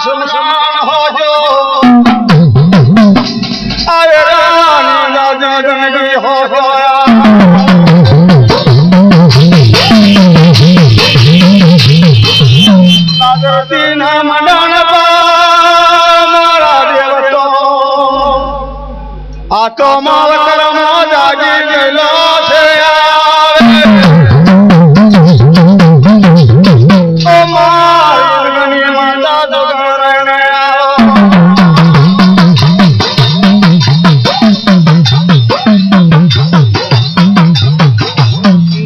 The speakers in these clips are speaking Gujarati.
सुमसान हो जो अरे रानी जगनगी हो गया तीन मडन मारा देव तो आ तो मावतर जागी गेलो से ओ मारी माता जगरने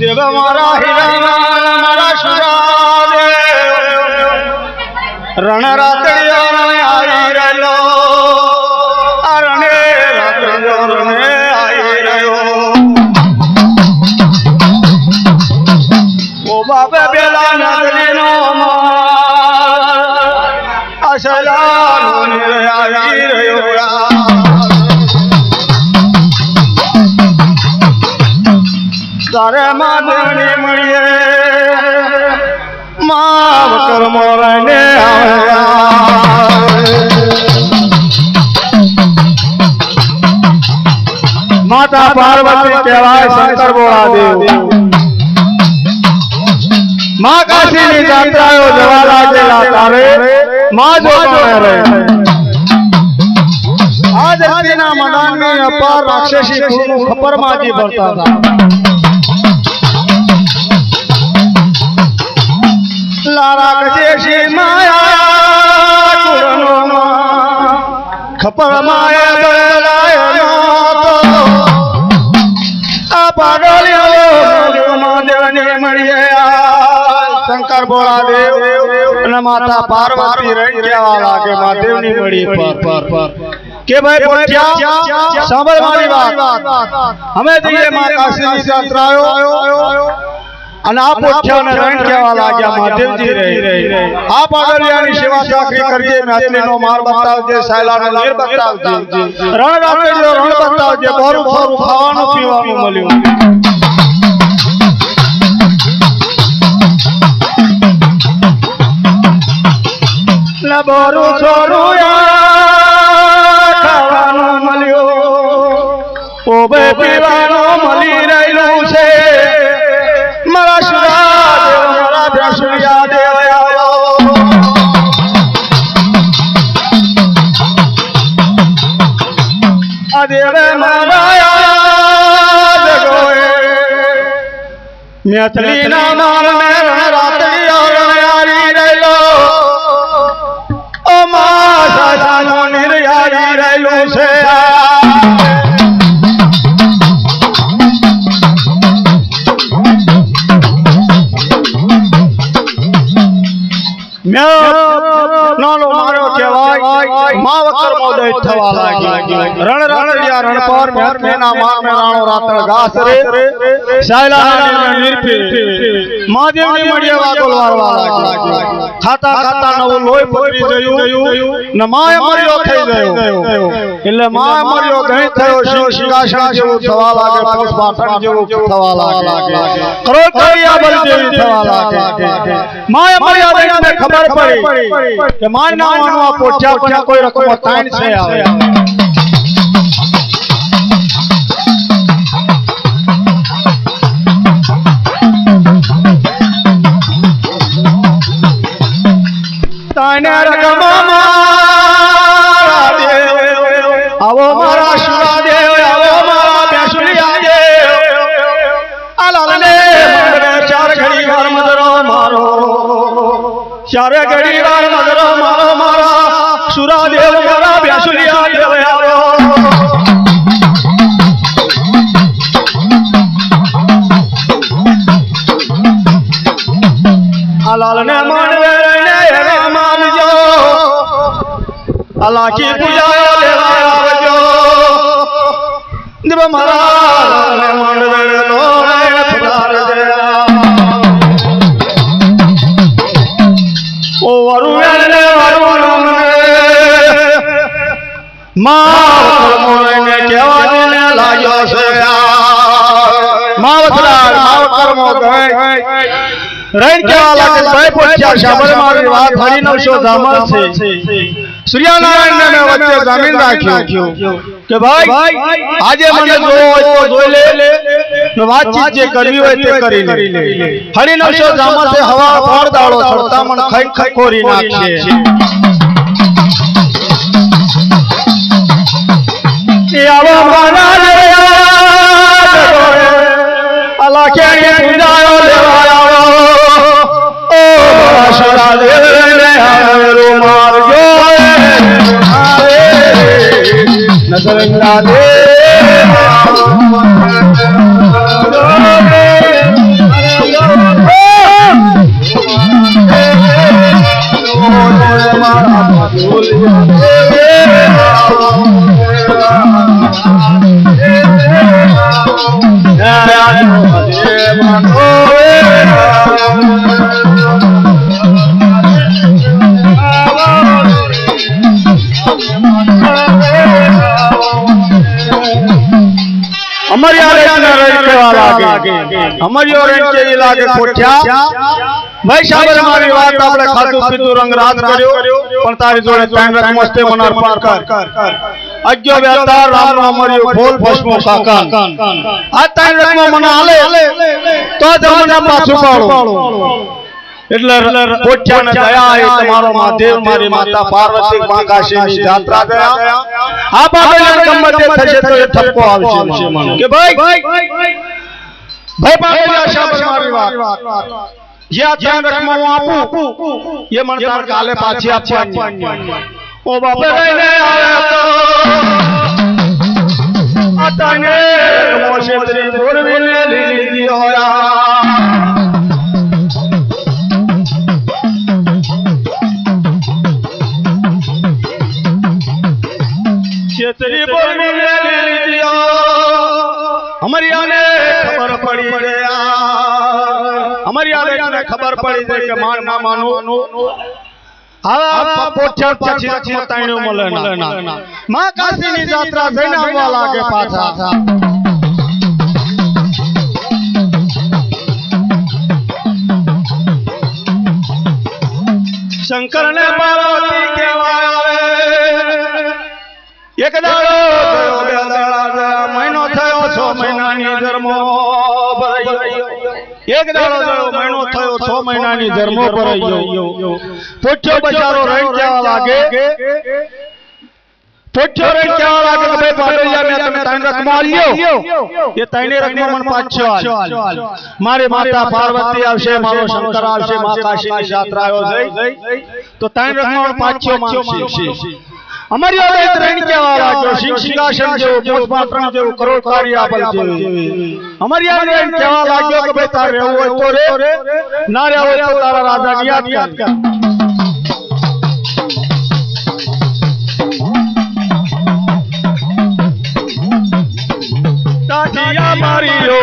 देव मारा हिरण मारा सुरा रण रात्रियों में आई रहो अरणे रात्रियों में आई रहो ओ बाबे बेला नगरी नो असलानो ने आई रहो तारे माधवनी मणिये माव कर्मो रहने माता पार्वती कहवाय शंकर बोला देव माँ काशी ની જાત્રાઓ જવા લાગેલા તારે माँ जो रहे આ ધરતીના મદાનની અપાર રાક્ષસી કુળનું ખપરમાજી ભરતા હતા लारा कजेशी माया कुरनो खपर माया बलाय तो आ पागलियो महादेवने मरिया शंकर बोला देव અને માતા પાર્વતી રહી કેવા લાગે મહાદેવની મળી પર કે ભાઈ પોઠ્યા સાંભળ મારી વાત અમે જઈએ માં કાશીની જાત્રાઓ અને આ પોઠ્યાને રણ કેવા લાગ્યા મહાદેવજી રહી આ પાગલિયાની સેવા ચાકરી કરજે મેથલીનો માર બતાવજે સાયલાનો નીર બતાવજે રણ રાતડીઓ રણ બતાવજે બોરું ફોરું ખાવાનું પીવાનું મળ્યું લા બોરું છોરું ખાવાનું મળ્યું ઓબે પીવાનું મળી રહેલું છે मारा सुरा देव मारा भ्रसुरिया देव आयो अदेव मारा जगोए मैथिली ना मार में रण रात्रि और यारी रहलो ओ मां सानो निर्यारी रहलो से नालो मारो केवाय मावकर मोदय थवा लागी रण राणिया रण पर मेना मार में राणो रातळ घास रे सायला निर्पे महादेवनी मडिया वागोलवार लागी खाता खाता नव लोय पकड़ी गयो न माय मरियो થઈ ગયો એટલે માય મરિયો ગઈ થયો શિવ શિગાશા જેવો થવા લાગે પોસ પાટણ જેવો થવા લાગે કરોડ કરિયા બલ જેવી થવા લાગે માય મરિયા દેને ખબર પડી કે માય ના માનવા પોઠ્યા કોઈ રકમ તાણ છે આવે ताने रकम मारा देव आवो मारा शुरा देव आवो मारा बेसुलिया देव आलाले चार घड़ी घर मदरो मारो चार घड़ी घर मदरो मारो मारा शुरा देव मारा बेसुलिया देव आवो आलाले मानवे अल्लाह की पूजा लेवा आवजो दिव महाराज ने मंडल लोरे फुलार दे ओ वरुण ने वरुण मां मोरे ने केवा ने लायो से मावतरा मावकर मो गए રણ કેવા લાગે ભાઈ પોચ્યા શાબર મારી વાત હરી નવશો જામલ છે સૂર્યનારાયણ ને મેં વચ્ચે જમીન રાખ્યો કે ભાઈ આજે મને જોવો હોય તો જોઈ લે ને વાતચીત જે કરવી હોય તે કરી લે હરી નવશો જામલ છે હવા ફળ દાડો છડતા મન ખાઈ ખાઈ કોરી નાખશે એ આવા મારા રે અલા કેણી પૂજાયો લેવા ઓ શરા દેવ રે હારો માર જો હારે નસરંગા દે हमारी ओरेंज के लागे कोठ्या भाई शाबर मारी बात आपने खातू पीतू रंग रात कर्यो पण तारी जोड़े टाइम रख मस्ते मन अर्पण कर अज्ञो व्यातार राम राम मरियो बोल भस्मो काकान आ टाइम रख मन आले तो जमना पाछू पाड़ो એટલે કોઠ્યા ને દયા એ તમારો મહાદેવ મારી માતા પાર્વતી માં કાશીની યાત્રા ગયા આ બાબેલા ગમતે થશે તો એ ઠપકો આવશે મને કે ભાઈ બાબેલા શાબર મારી વાત જે ધ્યાન રખમાં હું આપું એ મને તાર કાલે પાછી આપવાની ઓ બાપે લઈને આવ્યા તો આતાને મોશે તરી બોરવીને લીધી હોયા तेरी बोली ले लिया हमारी आने खबर पड़ी गया हमारी आने ने खबर पड़ी दे के मान ना मानो आ पोछा पछी रखी ताइनो मलेना मां काशी नी यात्रा जઈને આવવા લાગે પાછા शंकर ने पार्वती केवाया एक दाड़ो थयो बे दाड़ा महीनो थयो 6 महीनानी जन्मो भराई एक दाड़ो महीनो थयो 6 महीनानी जन्मो भराई गयो पोछो बचारो रण केवा लागे पोछो रण केवा लागे के भाई बाबेलिया में तने ताइन रखमा लियो ये ताइने रखमा मन पाछो आल मारे माता पार्वती आवशे मारो शंकर आवशे मां काशीनी यात्रा आयो जई तो ताइन रखमा मन पाछो मांगशे हमारी ओरे रण केवा लाग्यो सिंह सिंहासन जेवो पुष्पाटन जेवो करोड़कारी आपल जेवो हमारी ओरे रण केवा लाग्यो के भाई तार रहवो होय तो रे ना रहवो तो तारा राजा ने याद कर ताटिया मारियो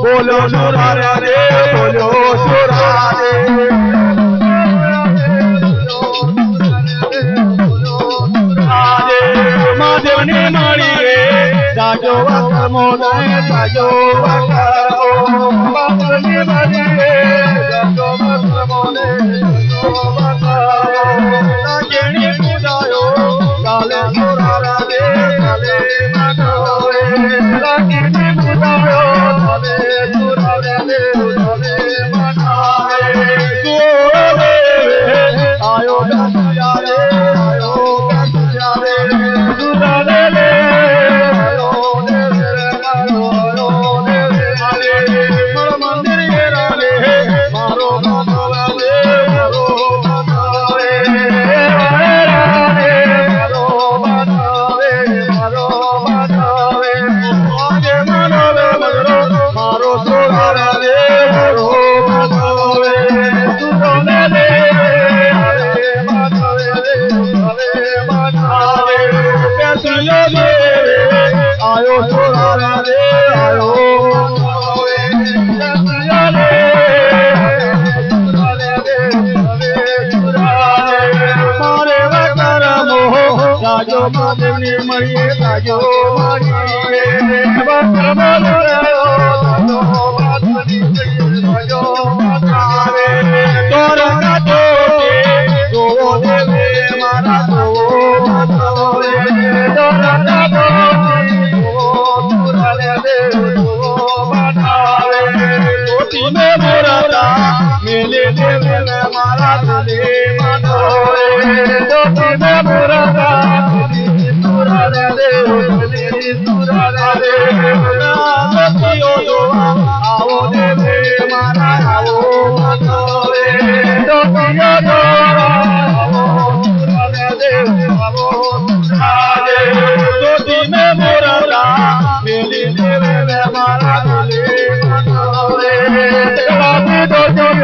बोलो सुरारे रे बोलो सुरारे महादेवने मारी रे जाजो वकर मोदय जाजो वकर ओ महादेवने मारी रे जाजो वकर मोदय जाजो वकर ताकेणी पूजायो काले सुरारा रे काले मनावे ताकेणी पूजायो काले सुरारा रे काले मनावे गोरे आयो गया रे आयो गया रे आयो सुरारा रे आयो मारे वकर मोह જાજો મહાદેવની મળીએ જાજો મળીએ વક્ર મોરયો જાજો મહાદેવની મળીએ જાજો માતાવે તોરણા તોડે જોવો દેવે મારા જોવો માતાવે તોરણા તોડે જોવો સુરલે દેવ જોવો માતાવે કોટી મે મોરતા મેલે દેવે મારા દે માતાવે કોટી મે મોરતા સુરલે દેવ સુરલે દેવ સતીઓ જો આવો દેવે મારા આવો માતાવે સતીઓ જો આવો સુરલે દેવ આવો સુરલે કોટી મે મોરતા મેલે દેવે મારા દે માતાવે કલાતી તો જો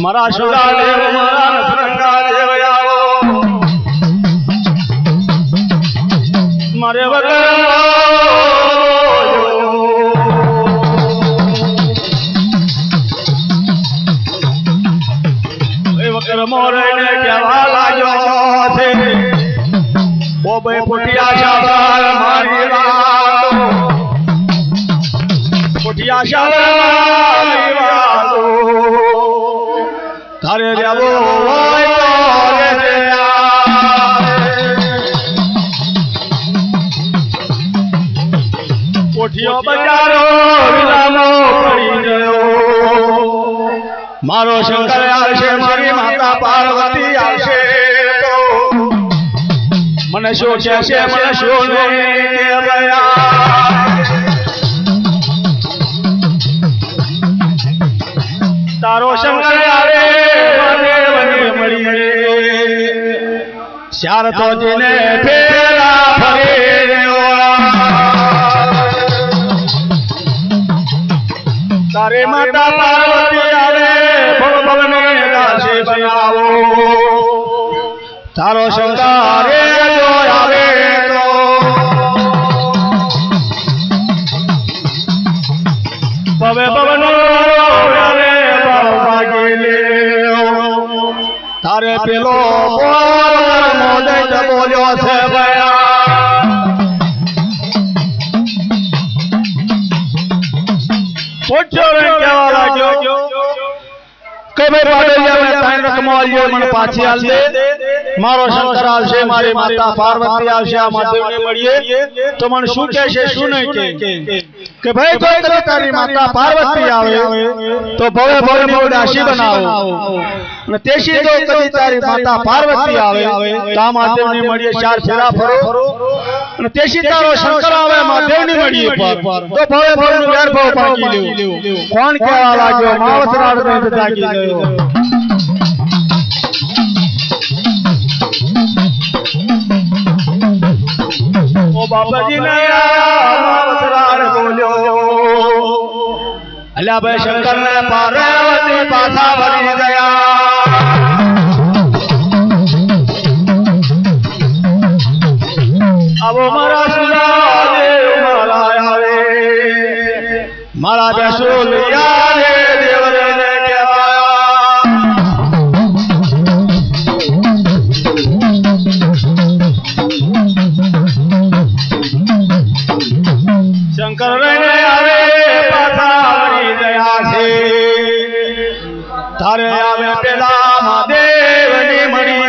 મારા શુરા દેવ મારા નફરંગા દેવ આવો મારે વગર વગર મોરે કહેવા લાગ્યો છે ઓ બે પુટિયા શાબાર મારી વાતો પુટિયા શાબાર મારી વાતો તારે દેવો હોય તો રે કોઠિયો બજારો વિલાનો પડી ગયો મારો શંકર આવશે મારી માતા પાર્વતી આવશે તો મને શું છે મને શું તારો શંકર આવે મળીએ શ્યાર તો જીને ફેરા ફરે તારે માતા પાર્વતી આવે ભવને દાસી બનાવો તારો શંકર આવે તો ભવે ભવનો તારે પેલો મોદય બોલ્યો છે કેવા લાગ્યો કે ભાઈ પાડોલિયા મેં તાઈ રકમો આલ્યો મને પાછી આલ દે મારો શંકર આવશે મારી માતા પાર્વતી આવશે આ મહાદેવને મળીએ તો મને શું કહેશે શું નહીં કે ભાઈ જો કદી તારી માતા પાર્વતી આવે તો ભવે ભવે બહુ દાસી બનાવો અને તેશી જો કદી તારી માતા પાર્વતી આવે તો આ મહાદેવને મળીએ ચાર ફેરા ફરો અને તેશી તારો શંકર આવે મહાદેવને મળીએ પર તો ભવે ભવનું વેરભાવ ભાગી લેવું કોણ કહેવા લાગ્યો માવતરાળને જાગી ગયો ઓ બાપાજી ને માવતરાળ બોલ્યો અલ્યા ભાઈ શંકર ને પાર્વતી પાછા વળી ગયા આવો મારા સુરાદેવ મારા આવે મારા બેસુલિયા રે દેવરે ને શંકર ને આવે પાછા વળી ગયા છે તારે આવે પેલા મહાદેવની મળી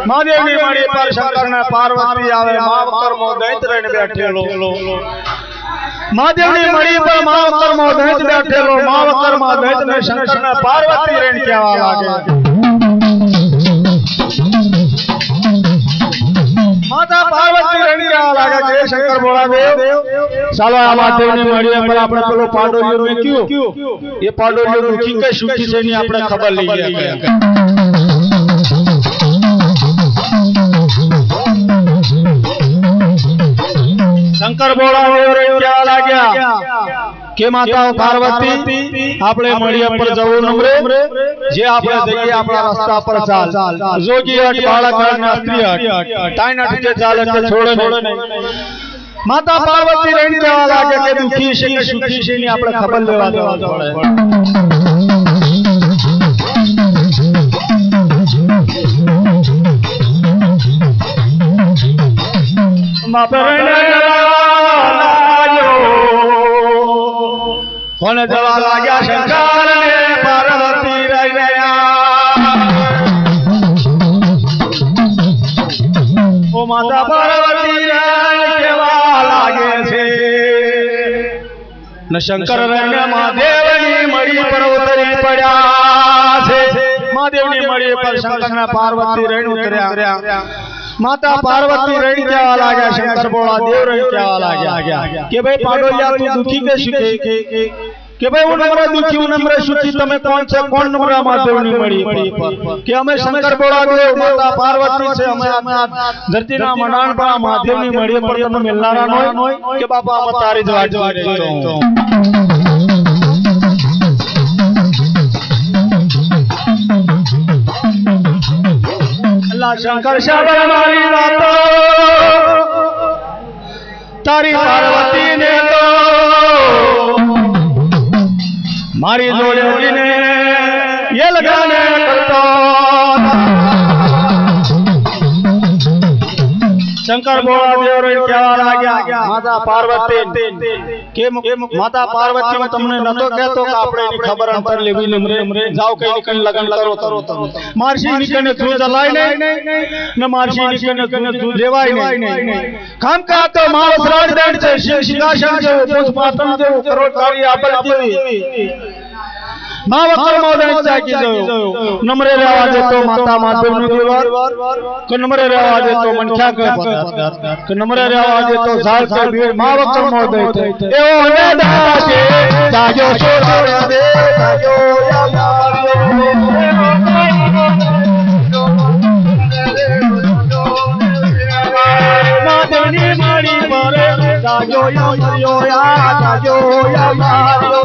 મહાદેવની મળી પર શંકર ને પાર્વતી આવે માવતર મો દૈત રહીને બેઠેલો મહાદેવની મળી પર માવતર મો દૈત બેઠેલો માવતર માં દૈત ને શંકર ને પાર્વતી રહીને કહેવા લાગે માતા પાર્વતી રહીને કહેવા લાગે કે શંકર ભોળાદેવ ચાલો આ મહાદેવની મળી પર આપણે પેલો પાડોલિયો મેક્યો એ પાડોલિયો દુખી કે સુખી છે ની આપણે ખબર લઈ ગયા શંકર ભોળાદેવ કહેવા લાગ્યા કે માતા પાર્વતી આપણે મળીએ પર જવું નમરે જે આપણે જઈએ આપણા રસ્તા પર ચાલ જોગી હટ બાળક અને સ્ત્રી હટ તાઈન હટ કે ચાલે કે છોડે નહીં માતા પાર્વતી રહીને કહેવા લાગે કે દુખી છે કે સુખી છે ની આપણે ખબર લેવા દેવા પડે કોને જવા લાગ્યા શંકર ને પાર્વતી રહી ગયા ઓ માતા પાર્વતી કેવા લાગે છે ને શંકર રહીને મહાદેવની મળી પર ઉતરી પડ્યા છે મહાદેવની મળી પર શંકર ને પાર્વતી રહીને ઉતર્યા માતા પાર્વતી રહી કહેવા લાગ્યા શંકર ભોળાદેવ રહી કહેવા લાગ્યા કે ભાઈ પાડોલિયા તું દુખી કે સુખી કે ભાઈ હું નમ્ર દુખી હું નમ્ર સુખી તમે કોણ છે કોણ નમ્ર મહાદેવની મળી કે અમે શંકર ભોળાદેવ માતા પાર્વતી છે અમે ધરતીના મંડાણ પર મહાદેવની મળી પર તમે મિલનારા નોય કે બાપા અમે તારી જ વાટ જોઈ રહ્યો શંકર શાબર મારી વાતો તારી પાર્વતી ને તો મારી જોડે ને એ લગાને કરતો શંકર ભોળાદેવ કહેવા લાગ્યા માતા પાર્વતી કે માતા પાર્વતી હું તમને નતો કહેતો કે આપણે એની ખબર અંતર લેવી નમરે જાવ કઈ નીકળ લગન કરો મારસી નીકળને તું જલાય નહીં ને મારસી નીકળને તું રેવાય નહીં કામ કા તો માણસ રાજદંડ છે સિંહાસન જેવું પુષ્પાતન જેવું કરોડધારી આપલ જેવી માવકર મોદન ચાકી ગયો નમરે રહેવા દે તો માતા માધવનું દેવર કે નમરે રહેવા દે તો મનખ્યા કે પદાર કે નમરે રહેવા દે તો ઝાલ કે ભીડ માવકર મોદન એવો ને દાજે જાજો સોરા દે જાજો માધવની મારી પર જાજો યો યા જાજો યા મારો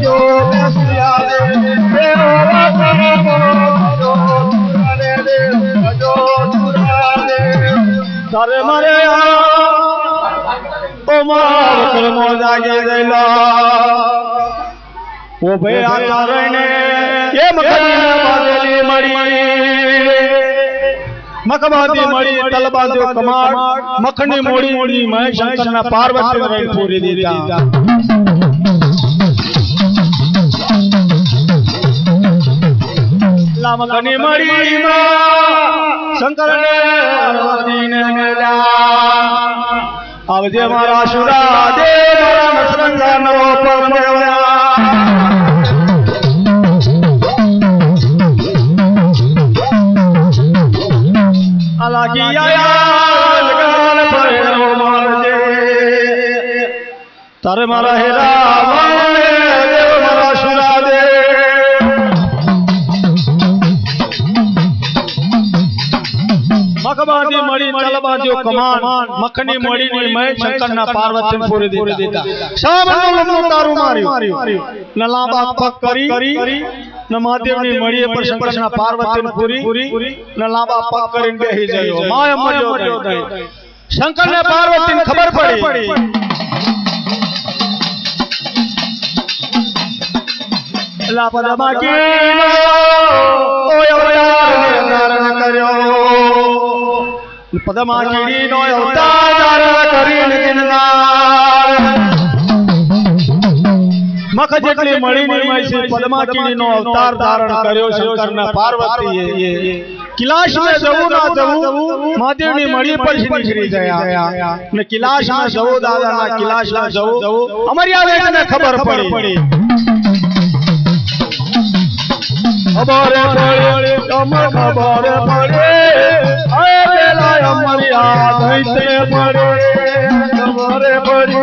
Yo Sare Maria, Omar Kurmoda Gedela, Obe Akarane, Yemakana Madeli Mari, Makamadi Mari, Talabadu Kamar, Makani Mori, Mai Shankana Parvati Puri Dita. Makani Marima Shankara Parvati Mela Avje Mara Shura De Mara Nasranga Navo Parmeva Alaki Aya Lagan Parero Marje Tare Mara Hera मकबादी मड़ी चलबाजो कमान मखनी मड़ी नी मैं शंकर ना पार्वती पूरी देता शामनो लमो तारू मारियो न लांबा पक करी न महादेव नी मड़ी पर शंकर ना पार्वती पूरी न लांबा पक करी बेही जायो माया मरियो शंकर ने पार्वती ने खबर पड़ी ला पदमा की ओ अवतार ने धारण कर्यो पदमा कीड़ी नो अवतार धारण करीन दिनदार मख जेटली मळी नी मैसी पदमा कीड़ी नो अवतार धारण कर्यो शंकर ने पार्वती ये किलाश में जवू ना जवू महादेव नी मळी पर निकरी गया ने किलाश में जवू दादा ना किलाश में जवू अमरिया वेद ने खबर पड़ी खबर पड़े कम खबर पड़े आए बेला अमरिया दैते पड़े खबर पड़ी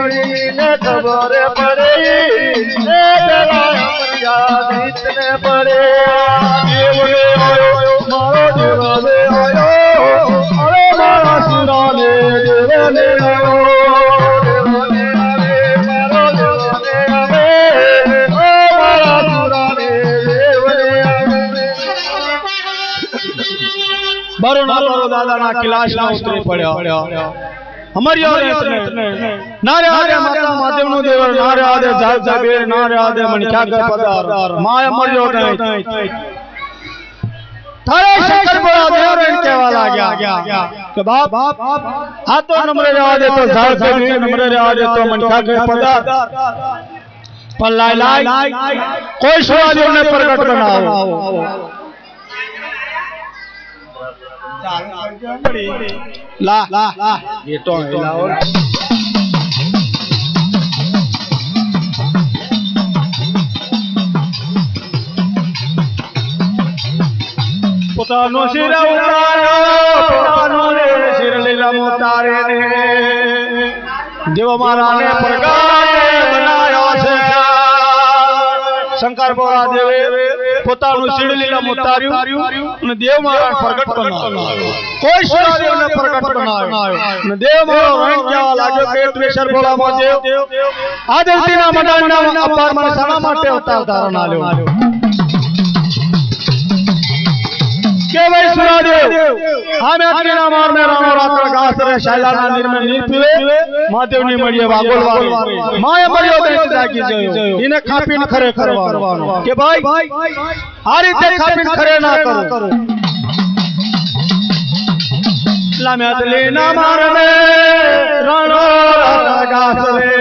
ने खबर पड़ी ए बेला अमरिया दैते पड़े देवले आयो मारो देवले आयो अरे मारा सुराले देवले आयो देवले आवे मारो देवले आवे ओ मारा सुराले बारो नारो दादा ना किलाश ना उतरे पड़ो हमारी और नारे आदे माता महादेव नु देवर नारे आदे जाल जाबेर नारे आदे मणिका का पदार माया मरियो नहीं थारे शंकर बोला देवर इनके वाला गया कि बाप आ तो नमरे आदे तो जाल जाबेर नमरे आदे तो मणिका का पदार पर लाई कोई शिवाजी ने प्रकट बनाओ ला ये तो लाओ पुतानो सिर उतारो पुतानो रे सिर लीला उतारे ने देव महाराज ने प्रकाश बनाया से शंकर बोला देवे પોતાનું શિરલીલા ઉતાર્યું અને દેવ મહારાજ પ્રગટ બનાવ્યો કોઈ શિવાજીઓ ને પ્રગટ બનાવ્યો અને દેવ મહારાજ વણ કહેવા લાગ્યો કે ત્રેસર ભોળામાં દેવ આ ધરતીના મદાનના અપાર મને શાના માટે અવતાર ધારણ આલ્યો કે ભાઈ સુરાદેવ આમે અગ્નિના મારને રાણો રાત્ર ઘાસ રે શાયલાના નિર્મે નીરપીવે મહાદેવની મળીએ વાગોળવાળી માયા મળ્યો દૈત જાગી જયો એને ખાપીને ખરે કરવાનો કે ભાઈ આ રીતે ખાપીને ખરે ના કરો લામે અદલીના મારને રાણો રાત્ર ઘાસ રે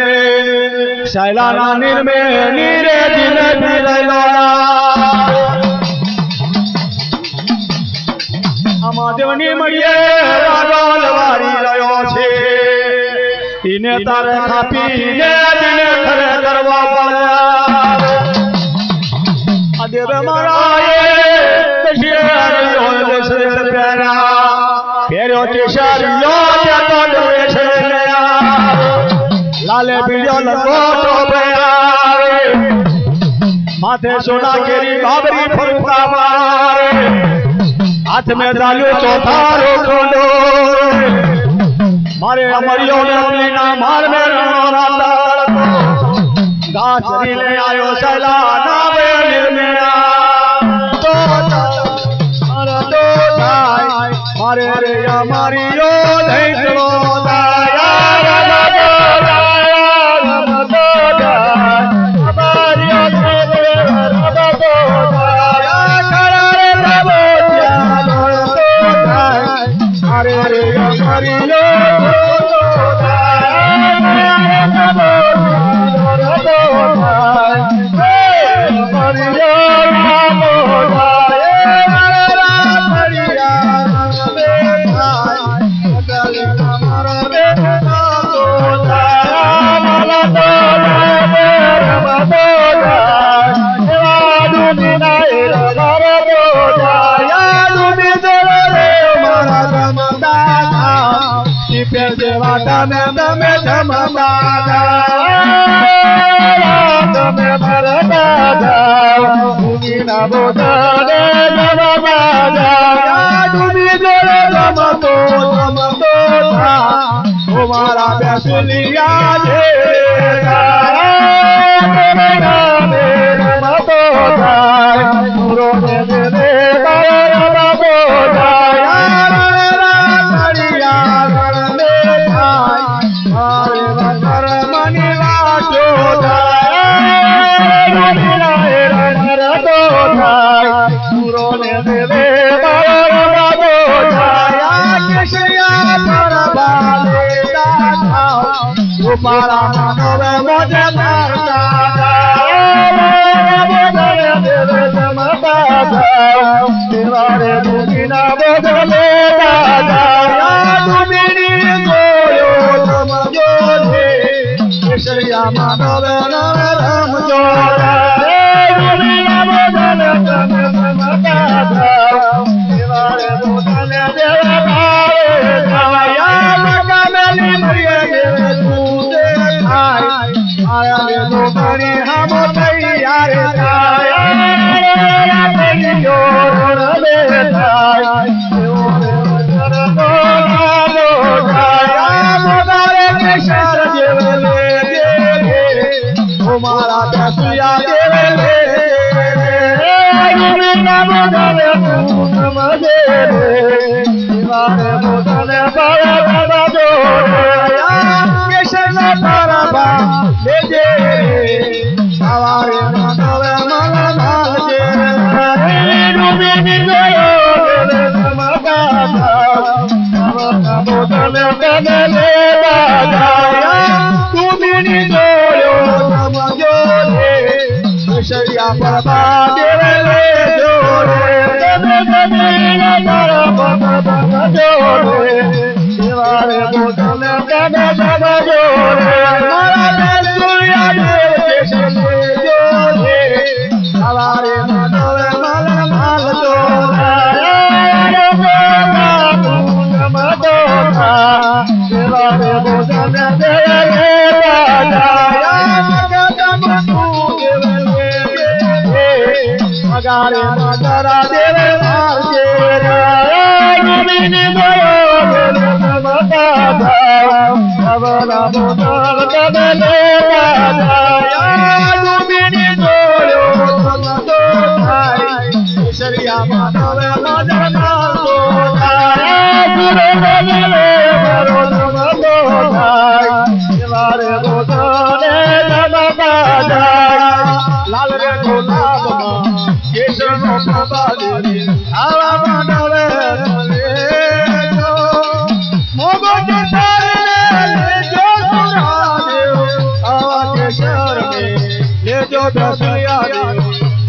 શાયલાના નિર્મે નીરે દિને પીલેલા મહાદેવની મળીએ વાગોલ વારી રહ્યો છે ઈને તારે કાપીને દિને ખરે કરવા પડ્યા દેવ મારાએ દશેરીઓ દશરથ પ્યારા ફેર્યો કેશરીયો જતો ડોએ છે લાલે બીજો લંગોટો ભયારે માથે સોના કેરી બાબરી ફરતા મારે हाथ में डालो चौथारो खोलो मारे अमरियो ने अपनी ना मार में राता गाछ ले आयो सला ना वे निर्मेरा तो मारे रे अमरियो धैसलो दाया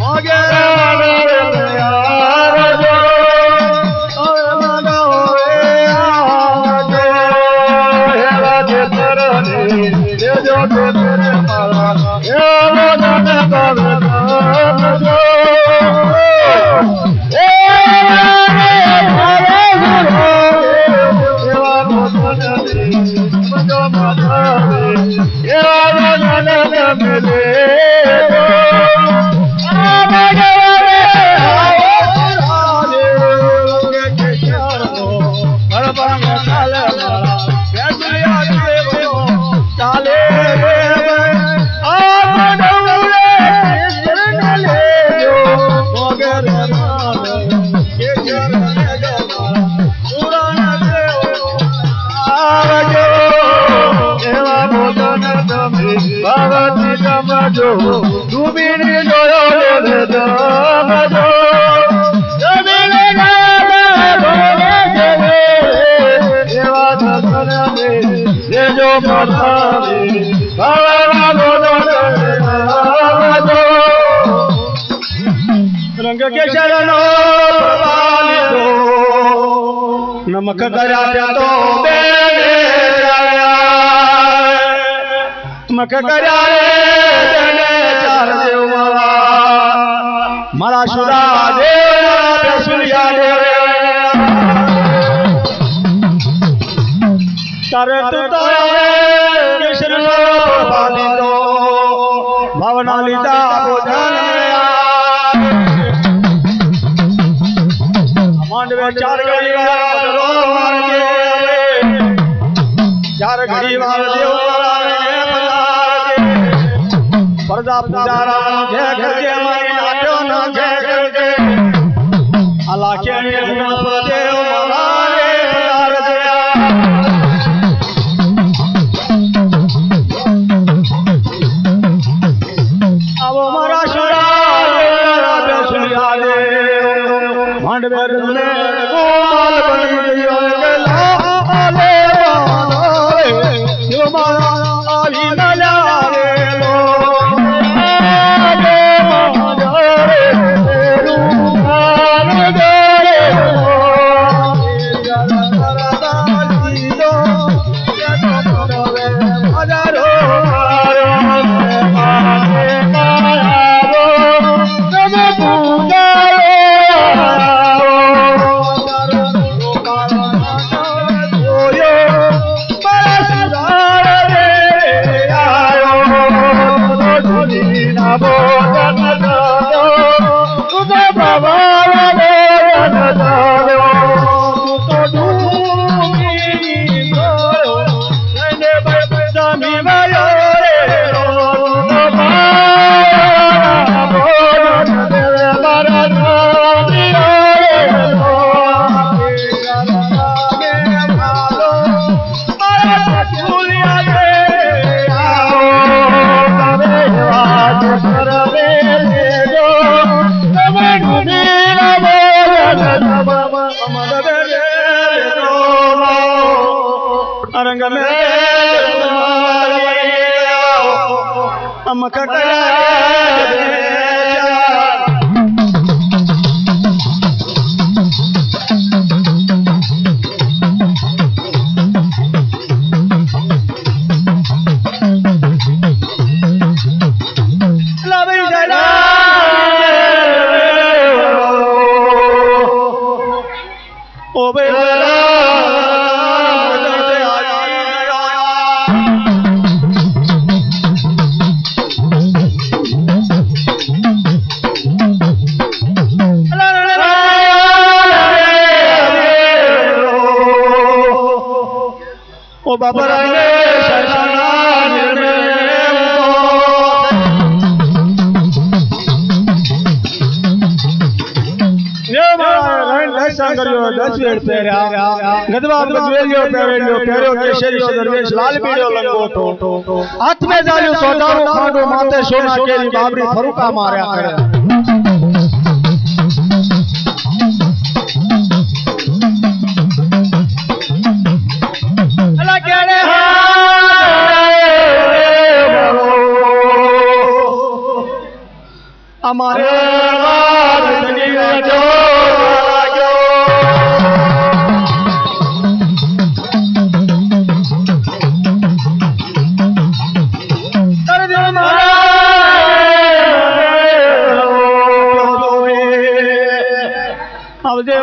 Agar जो तेरे मारा ये वदन कवे जो रंग के शरणो नमक करा तो नमक करा मारा शुरा देव सुनिया भावना लीता मांडवे चार घड़ी वाल पर्दा पुजारा जय करके हमारी नाट्यो न जय करके अल्लाह के देव हमारे पधार दिया अब हमारा शुरा सुनिया दे मांडवे गोमाल बन गई रंग में नमक ओ बाबा हाथ में जालियो सोदारो खांडो माते सोना केरी बाबरी फरुका मार्या करे हमारे આવજે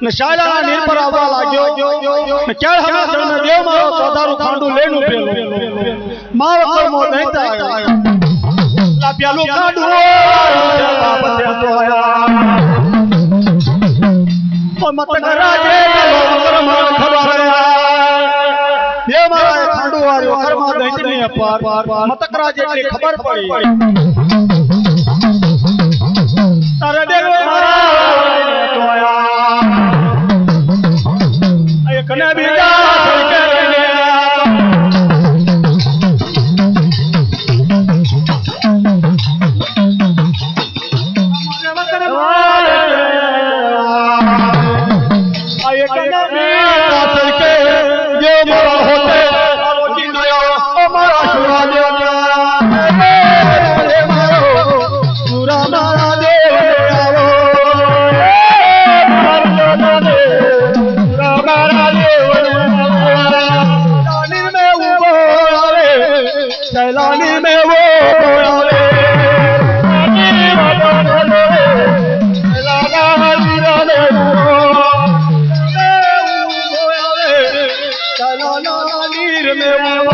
ને શાયલાના નીર પર આવવા લાગ્યો ને ક્યારે હમા જન્મે દેવ મારો સાધારું ખાંડું લેનું પેલું માવકર મો દૈતા આવ્યો લા પેલું ખાંડું બાપ તે તો આયા ઓ મત કરાજે માવકર મો ખબર દેવ મારા ખાંડું વાળો કર્મા દૈતની અપાર મત કરાજે એટલી ખબર પડી તારે દેવ મારા તો આયા કને બીજા સરકે આય કને બીજા સરકે જો મારા હોતે રોજી નયો અમારા સુરા દે મારો સુરા મારા દે सैलानी में वो आवे नीर में वो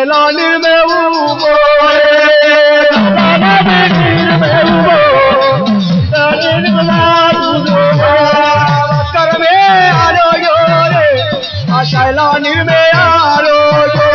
सैलानी में उबो कर में आरो यो रे सैलानी में आरो यो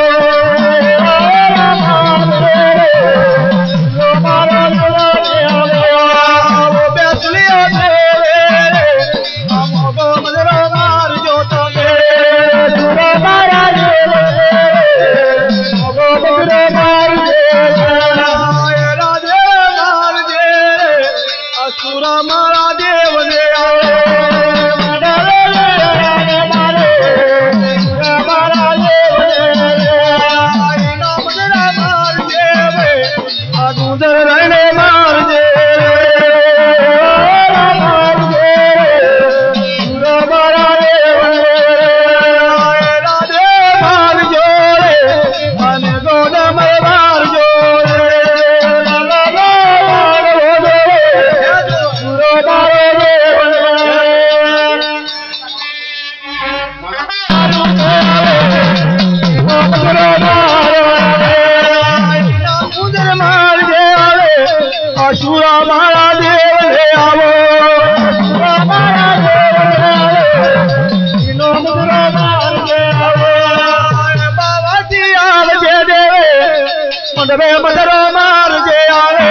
मदरो मार जे आवे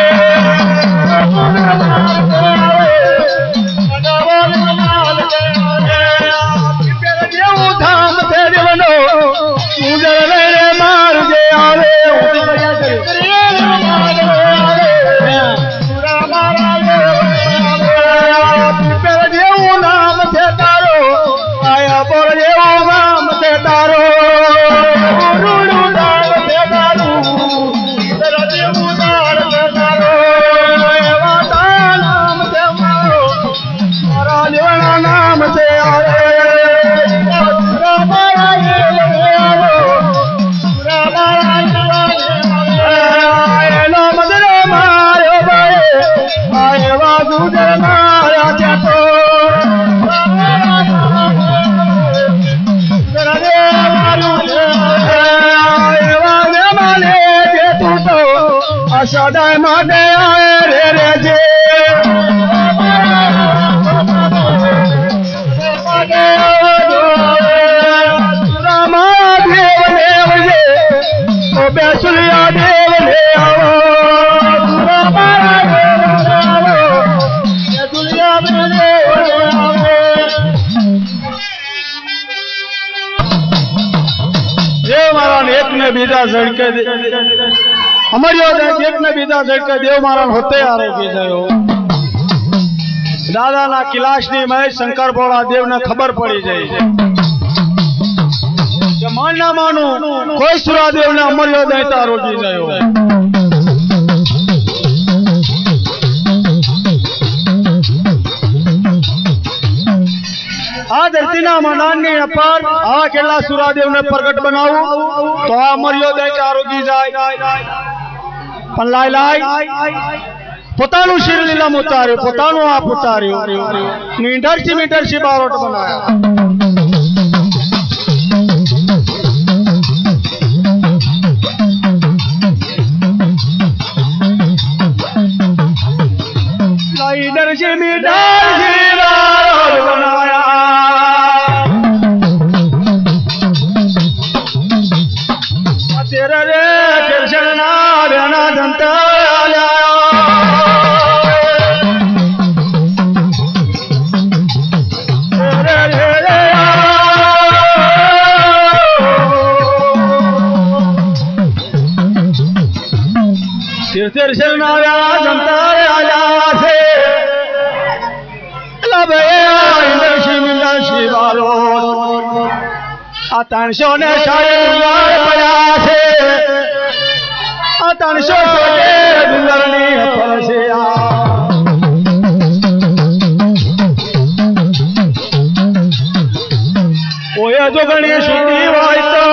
धाम थे देवनो मार जे आवे नाम थे तारो आया बोल नाम थे तारो नाम से सदा माटे आए रे रे जे बैसुलिया देव ले आओ दुनिया में देव महाराज एक ने बीजा झड़के हमारी एक ने बीजा झड़के देव महाराज होते आ रहे बीजायो दादा ना किलाश नी मैं शंकर बोला देव ने खबर पड़ी जाए मानना मानू कोई सुरादेव ने अमर देता रोजी जायो आ धरती ना मनानी अपार आ केला सुरादेव ने प्रकट बनाऊ तो आ अमर देता रोगी जाए पण लाय लाय પોતાનું શિર લીલામ ઉતાર્યું પોતાનું આપ ઉતાર્યું મીઠરથી બારોટ બનાયા मीठरથી બારોટ બનાયા તેરે રે કૃષ્ણ ના રેના દંતા दर्शन आया जनता आया से लबे शिवारो आतनशो ने शायद पड़ा से आतनशो से दुलरनी परसे ओए जो गणी छुट्टी वाई तो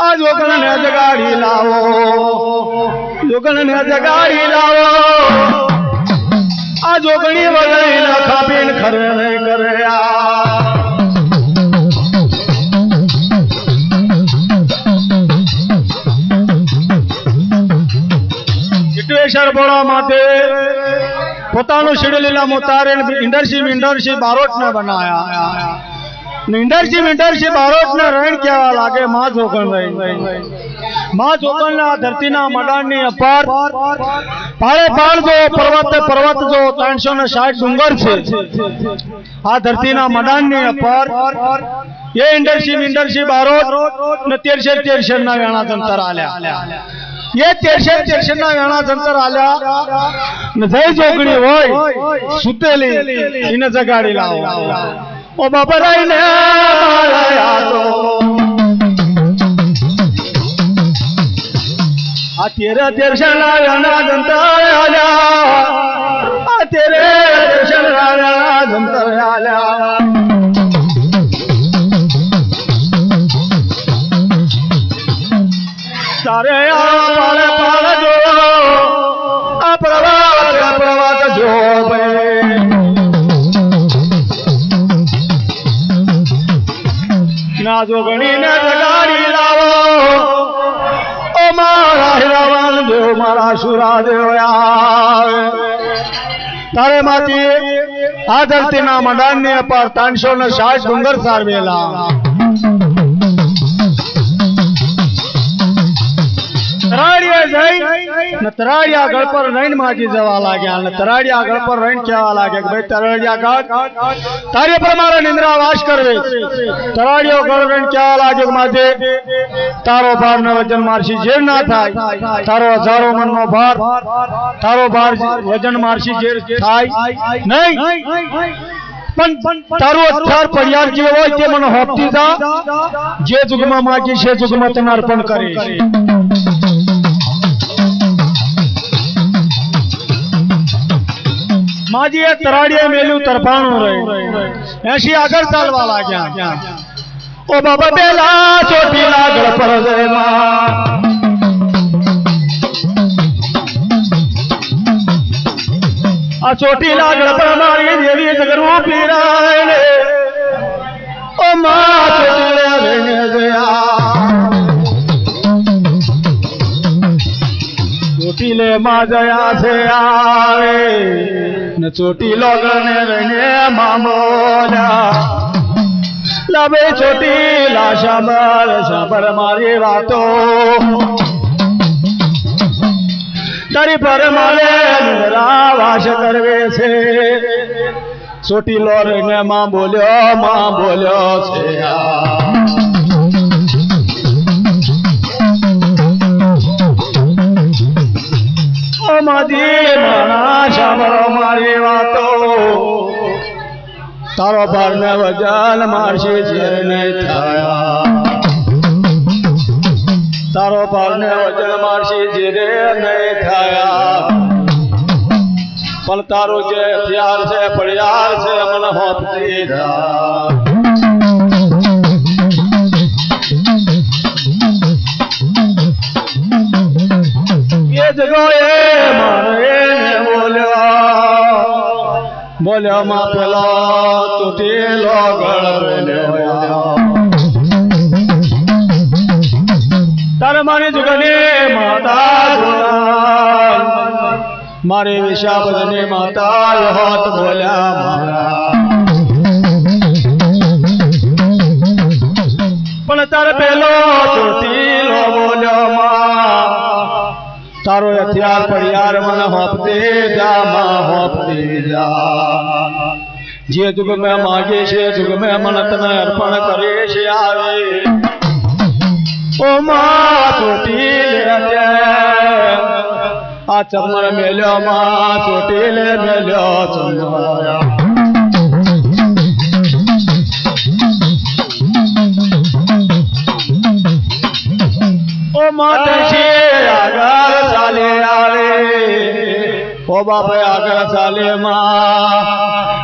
आज वो गण ने जगाड़ी लाओ जोगण ने जगाड़ी लाओ आ जोगणी वगड़ी ना खाबीन खरे नहीं करे સરબોળા માટે પોતાનું શેડલીલા મોતારે ઇન્ડરશી બારોટને બનાયા ઇન્ડરશી બારોટને રણ કેવા લાગે માં જોગણ ના ધરતીના મડાનની અપાર પાળે પાળ જો પર્વત જો 360 ડુંગર છે આ ધરતીના મડાનની અપાર એ ઇન્ડરશી બારોટ ને 13 ના વેણા જંતર આલ્યા ये 13 ना वेणा जंतर आल्या जय जोगणी होय सुतेली इन जगाडी लाव ओ बाबा राईने माळया तो आ 13 ना वेणा जंतर आल्या आ 13 ना वेणा जंतर आल्या सारे पाले पाल जो प्रवास जो ना जोगणी ने जगाड़ी लावो ओ मारा हिरावन देव मारा सुरा देवया तारे माती आ धरती ना मडान ने पर 360 डूंगर सारवेला तराड़िया गढ़ पर रैन माजी जवा लाग्या तराड़िया गढ़ पर रैन केवा लागे भाई तराड़िया गढ़ तारे पर मारा निंद्रा वास करवे तराड़ियो गढ़ रैन केवा लागे माजे तारो भार न वजन मारशी जेर ना थाय तारो हजारों मन नो भार तारो भार वजन मारशी जेर थाय नहीं पण तारो अठार परियार जे होय ते मन होपती जा जे जुगमा मागी छे जुगमा तने अर्पण करे माजी ये तराड़िया मेलू तरफाणो रहे ऐसी आगर चालवा लाग्या ओ बाबा बेला चोटी लागड़ पर जय मां आ चोटी लागड़ पर मारी देवी जगरू पीराए ओ मां चोटी ले गया चोटी ले मां जया से आवे न चोटी लोगने रहने मामोला लबे चोटी ला शाबर मारी बातों तारी पर माले निरावास करवे से चोटी लोगने मां बोलो से माजी माना शामरो मारी वातो तारो पर ने वजन मारशी जेर नहीं थाया तारो पर ने वजन मारशी जेर नहीं थाया पण तारो जे हथियार से पड़ियार से मन होपती जा ये जगो ये मारे बोलो मां पेलो चोटी लोगड़ तारे मारी जुगने माता मारे विशा बजने माता होत बोला पण तार पेलो चोटी लो बोलो मां तारो हथियार परियार मन होपते जा मां होपते जा जे जुग में मांगे छे जुग में मन तने अर्पण करे छे आवे ओ मां चोटी ले जा आ चमर मेलो मां चोटी ले मेलो चमरा ओ माता छे आगर चाले आवे ओ बाप आगर चाले मां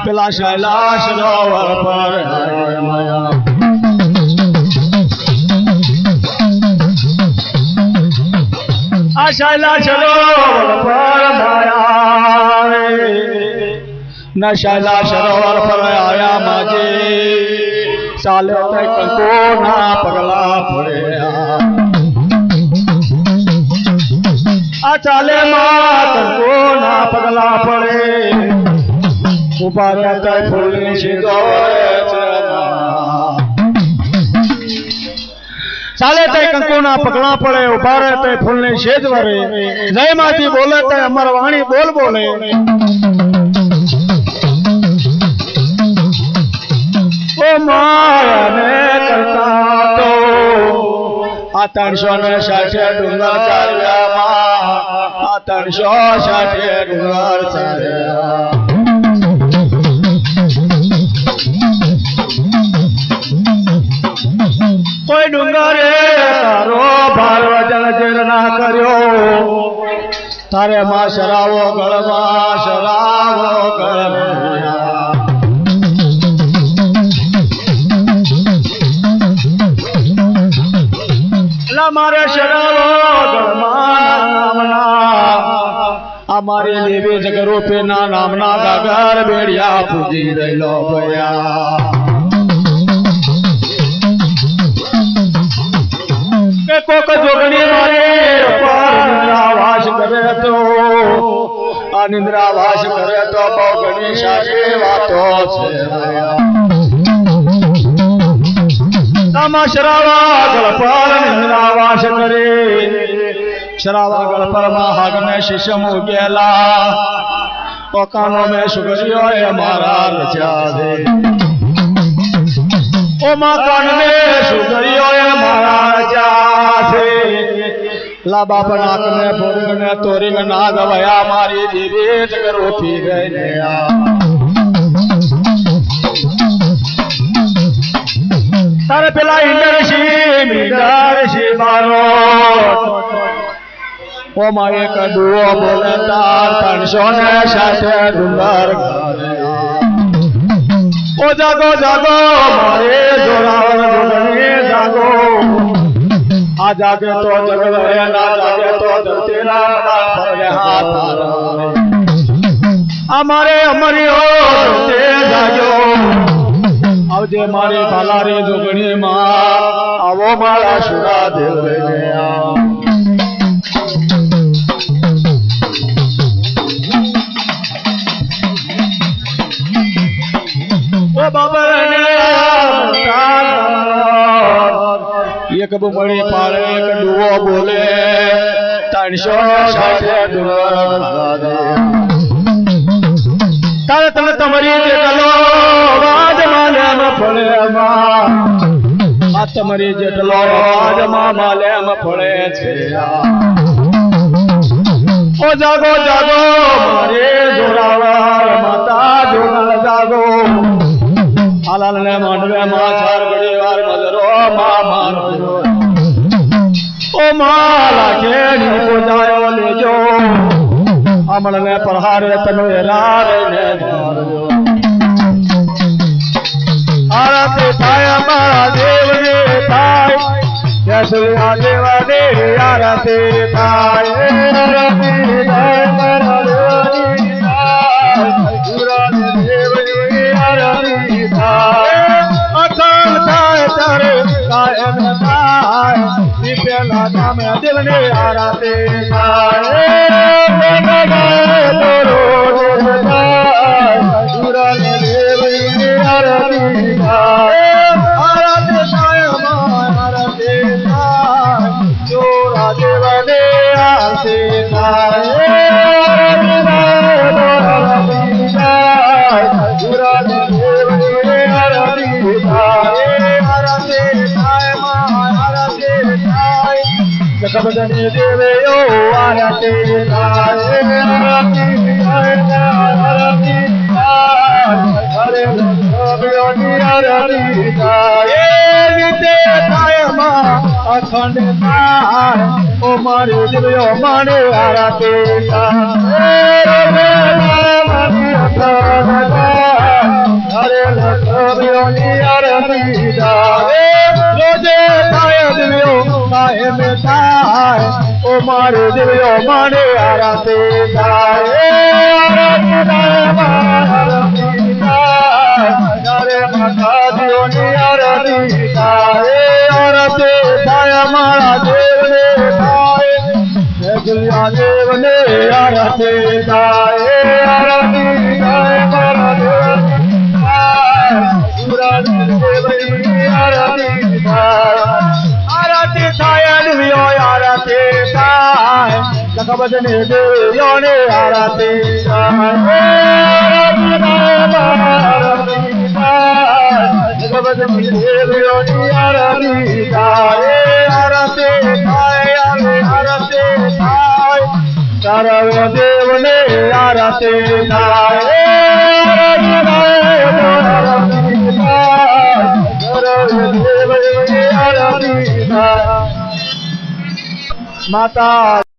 पेला शैलाश सरोवर पर माया आ शैलाश सरोवर पर माया न शैलाश सरोवर पर आया माजे साले तक को ना पगला पड़या आ આ ચાલે માં કંકોના પગલા પડે ઉભા રહેતા ફૂલની સીધો ચાલે તે કંકુના પગલા પડે ઉભા રહે તે ફૂલની સેજ વરે જય માંથી બોલે તે અમર વાણી બોલ બોલે ઓ માયાને કરતા તો આ 360 ડુંગર ચાલ્યામાં આ 360 ડુંગર ચાલ્યા કોઈ ડુંગરે તારો ભાર વજન જેર ના કર્યો તારે માં શરાવો ગળમાં શરાવો ગળમાં મારે શરાવો ગળમાં નામના અમારી દેવી જગરૂપે ના નામના ગાગર બેડિયા પૂજી રહેલો ભયા કોક જોગણી મારે નિંદ્રાવાસ કરે તો આ નિંદ્રાવાસ કરે તો બહુ ઘણી સારી વાતો છે આમાં શરાવાગળ પર નિંદ્રાવાસ કરે શરાવાગળ પર માં હાગને શિષ્ય મૂકેલા ઓકાનો મેં સુગર્યો એ મારા રચ્યા દે ઓ માકાન મેં સુગર્યો એ મારા રચ્યા છે લા બાપ નાક ને ભોરંગ ને તોરિંગ ના ગવાયા મારી દેવી જગરૂપી ગઈને તારે પેલા ઇન્દ્રશી મારો ઓ માં એક ડુઓ બોલે તાર 360 ડુંગર ઓ જાગો જાગો મારે જોરાવર જોગણી જાગો આ જાગે તો જગત હે ના જાગે તો ધરતીના મના પર હાથ અમારે અમરી હો તે જાગ્યો આવજે મારી ભાલારી જોગણી માં આવો મારા સુરા દેવ ઓ બાબરને એક બુમડી પાડે એક ડુઓ બોલે 360 ડુંગર તારે તને તમારી જેટલો વાદ માલેમ ફળે આ તમારી જેટલો વાદ માલેમ ફળે છે ઓ જાગો જાગો મારે જોરાવર માતા જોગણ જાગો હાલાલ ને માંડવે માં ચાર ઘડી વાર મજરો માં મારો ઓ માલા કેણી પોજાયો લેજો અમળ ને પ્રહારે તનો રારે ને આરતી થાય મારા દેવ ને થાય જસુયા દેવા દે આરતી થાય આરતી થાય મારા દેવ ની થાય ગુરા દેવ ની આરતી થાય અખંડ થાય તારે કાયમ થાય પેલા નામ દેવ ને આરતી થાય જગબદને દેવયો આરતી થાય હરે ભગવાનની આરતી થાય નિતે થાય માં અખંડ થાય ઓ મારે દેવયો માને આરતી થાય હરે ભગવાનની આરતી થાય રોજે થાય દેવયો કાયમ થાય ઓ મારે દેવયો માને આરતી થાય આરતી થાય હરે માતાજીઓની આરતી થાય આરતી થાય મારા દેવને થાય જગલ્યા દેવ આરતી થાય આરતી થાય મારા દેવની આરતી થાય આરતી થાય દેવીઓ આરતી થાય જગબદને દેવીઓને આરતી થાય જગબદની દેવીઓની આરતી થાય આરતી થાય આરતી થાય તારા દેવને આરતી થાય માતા